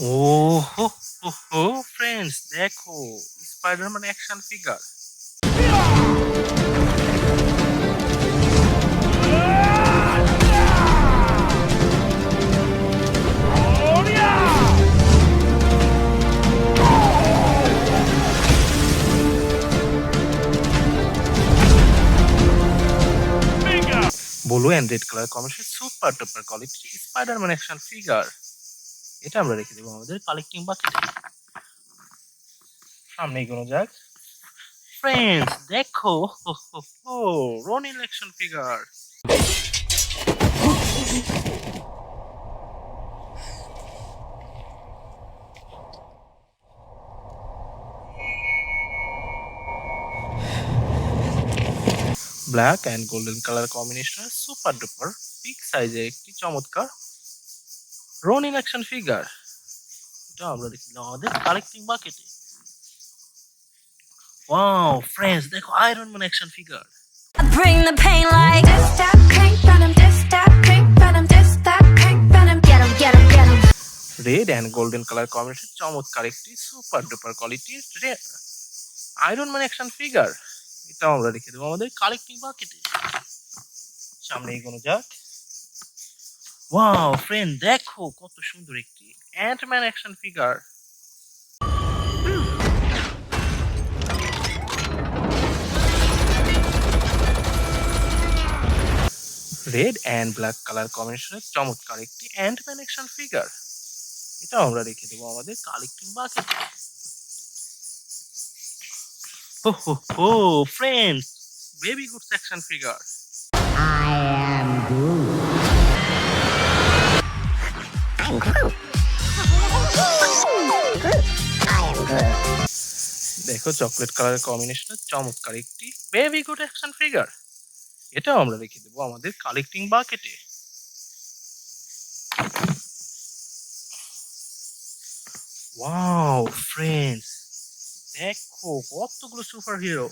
Oh, friends, দেখো Spiderman action figure. Blue and red colour combination super duper quality Spiderman action figure. এটা আমরা রেখে দেবো আমাদের কালেক্টিং বাকেটে। সামনে এগোনো যাক। ফ্রেন্ডস দেখো Ronin action figure. Black and golden colour combination super duper big সাইজের একটি চমৎকার রনিন অ্যাকশন ফিগার। এটা আমরা রেখে দিলাম আমাদের কালেক্টিং বাকেটে। ওয়াও ফ্রেন্ডস দেখো Iron Man action figure. Bring the pain like this that crank venom, this that crank venom, this that crank venom. Get 'em, get 'em, get 'em. Red and golden colour combination চমৎকার একটি super duper কোয়ালিটির iron Man action figure. এটাও আমরা রেখে দেবো আমাদের collecting বাকেটে। সামনে এগোনো যাক। ওয়াও ফ্রেন্ড দেখো কত সুন্দর একটি Ant Man action figure. Red and black colour কম্বিনেশনের চমৎকার একটি অ্যান্টম্যান অ্যাকশন ফিগার। এটাও আমরা রেখে দেবো আমাদের কালেক্টিং বাকেটে। হো friends baby goods action figure. I am Groot. I'm Groot. Groot. I am Groot. দেখো চকলেট কালারের কম্বিনেশনের চমৎকার একটি বেবি গুড অ্যাকশন ফিগার। এটাও আমরা রেখে দেবো আমাদের কালেক্টিং বাকেটে। ওয়াও ফ্রেন্ডস দেখো কতগুলো সুপার হিরো,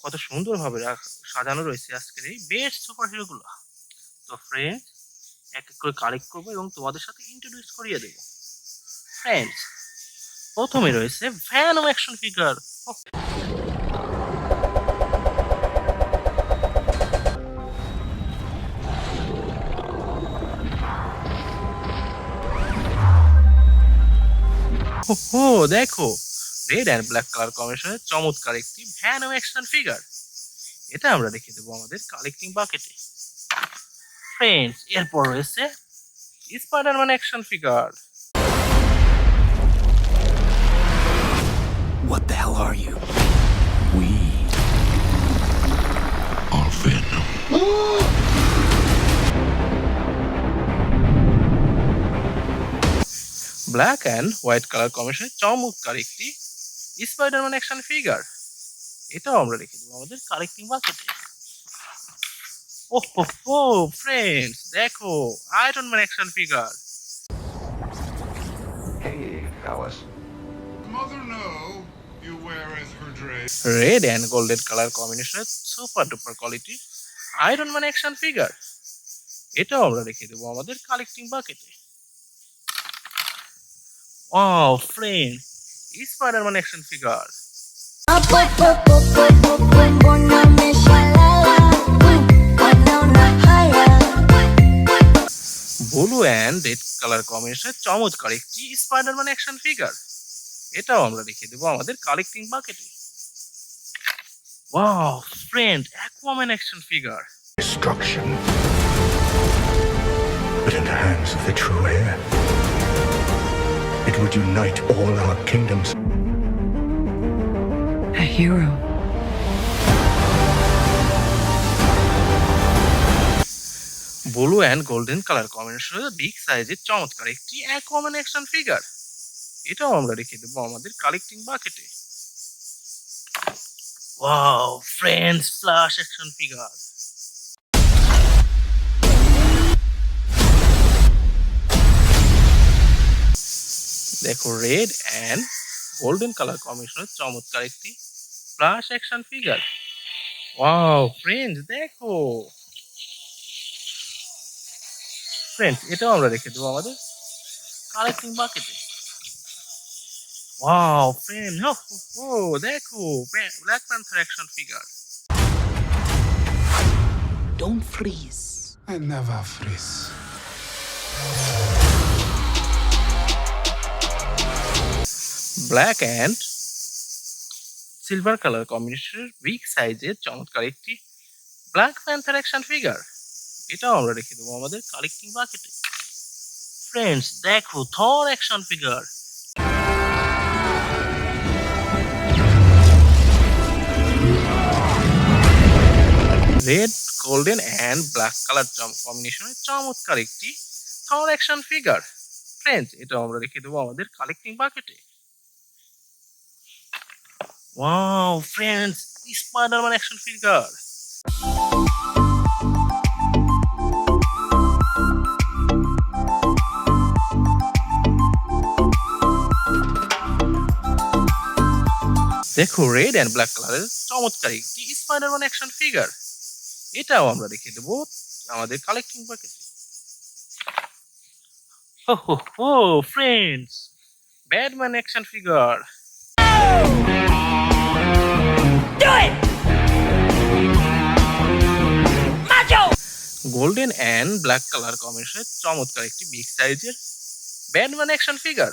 কত সুন্দর ভাবে সাজানো রয়েছে আজকের এই বেস্ট সুপার হিরো গুলো। তো ফ্রেন্ডস এক এক করে কালেক্ট করবো এবং তোমাদের সাথে ইন্ট্রোডিউস করিয়ে দেবো। ফ্রেন্ডস প্রথমে রয়েছে ভ্যানম অ্যাকশন ফিগার। দেখো রেড অ্যান্ড ব্ল্যাক কালার কম্বিনেশনের চমৎকার একটি ভ্যানম অ্যাকশন ফিগার। এটা আমরা রেখে দেবো আমাদের কালেক্টিং বাকেটে। ফ্রেন্ডস এরপর রয়েছে Spider Man action figure. What the hell are you? We are Venom. Black and white colour কম্বিনেশনের চমৎকার একটি স্পাইডারম্যান অ্যাকশন ফিগার। এটাও আমরা রেখে দেবো আমাদের কালেক্টিং বাকেটে। ওহো ফ্রেন্ডস দেখো Iron Man action figure. Hey, Alice. Mother know you weareth her dress. Red and golden colour কম্বিনেশনের super duper quality Iron Man action figure. এটাও আমরা রেখে দেবো আমাদের কালেক্টিং বাকেটে। Wow friend Spiderman action figure. Blue and red colour কম্বিনেশনের চমৎকার একটি স্পাইডারম্যান অ্যাকশন ফিগার। এটাও আমরা রেখে দেবো আমাদের কালেক্টিং বাকেটে। Wow friend Aquaman action figure. Destruction. But in the hands of the true heir, it would unite all our kingdoms. A hero. Blue and golden colour কম্বিনেশনের বিগ সাইজের চমৎকার একটি অ্যাকুয়াম্যান অ্যাকশন ফিগার। এটাও আমরা রেখে দেবো আমাদের কালেক্টিং বাকেটে। Wow friends Flash action figure. দেখো রেড অ্যান্ড গোল্ডেন কালার কম্বিনেশনের চমৎকার একটি Flash action figure. Wow friends দেখো ফ্রেন্ডস এটাও আমরা রেখে দেবো আমাদের কালেক্টিং বাকেটে। ওয়াও ফ্রেন্ড, ও দেখো Black Panther action figure. Don't freeze. I never freeze. Black and silver colour কম্বিনেশনের বিগ সাইজের চমৎকার একটি ব্ল্যাক প্যান্থার অ্যাকশন ফিগার, এটাও আমরা রেখে দেবো আমাদের কালেক্টিং বাকেটে। ফ্রেন্ডস দেখো Thor action figure. Red, golden and black colour কম্বিনেশনের চমৎকার একটি থর অ্যাকশন ফিগার। ফ্রেন্ডস এটাও আমরা রেখে দেবো আমাদের কালেক্টিং বাকেটে। Wow friends, Spiderman action figure. দেখো রেড অ্যান্ড ব্ল্যাক কালারের চমৎকার একটি স্পাইডারম্যান অ্যাকশন ফিগার, এটাও আমরা রেখে দেবো আমাদের কালেক্টিং বাকেটে। হো friends, Batman action figure. Golden and black colour কম্বিনেশনের চমৎকার একটি বিগ সাইজের ব্যাটম্যান অ্যাকশন ফিগার,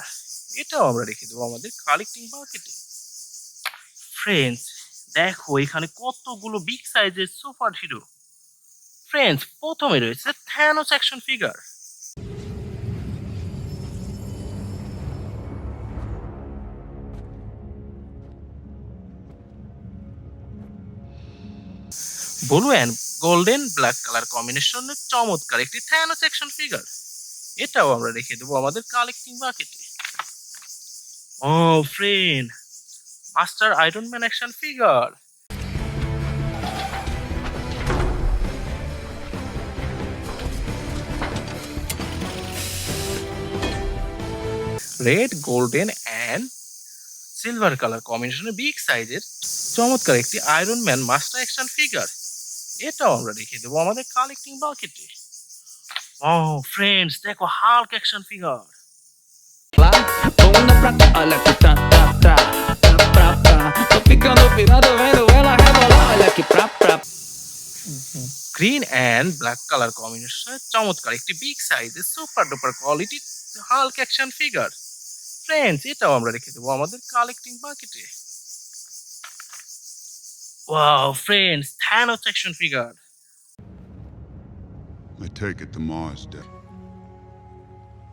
এটাও আমরা রেখে দেবো আমাদের কালেক্টিং বাকেটে। ফ্রেন্ডস দেখো এখানে কতগুলো বিগ সাইজের সুপার হিরো। ফ্রেন্ডস প্রথমে রয়েছে Thanos action figure. Blue and golden black colour কম্বিনেশনের চমৎকার একটি থ্যানোস অ্যাকশন ফিগার, এটাও আমরা রেখে দেবো আমাদের কালেক্টিং বাকেটে। ও friend, master Iron Man action figure. Red, golden and silver colour কম্বিনেশনের বিগ সাইজের চমৎকার একটি Iron Man master action figure, এটাও আমরা রেখে দেবো আমাদের কালেক্টিং বাকেটে। ও ফ্রেন্ডস দেখো Hulk action figure. Bunda pra cá, olha que tá, pra. Tô ficando pirado vendo ela rebolar, olha que pra. Green and black colour কম্বিনেশনের চমৎকার একটি বিগ সাইজের super duper quality Hulk action figure. Friends এটাও আমরা রেখে দেবো আমাদের collecting বাকেটে। Wow friends, Thanos action figure. I take it to Mars, Dad.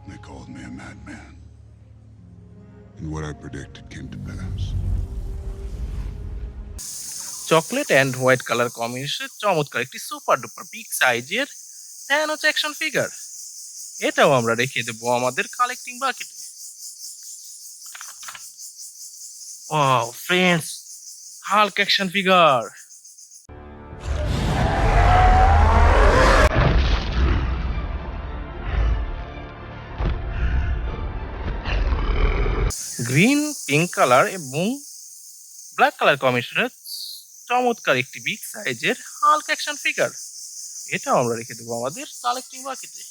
They called me a madman. And what I predicted came to pass. Chocolate and white colour কম্বিনেশনের চমৎকার একটি super duper big সাইজের Thanos action figure, এটাও আমরা রেখে দেবো আমাদের collecting বাকেটে। Wow friends, Hulk action figure. Green, pink colour এবং ব্ল্যাক কালার কম্বিনেশনের চমৎকার একটি বিগ সাইজের হাল্ক অ্যাকশন ফিগার, এটাও আমরা রেখে দেবো আমাদের কালেক্টিং বাকেটে।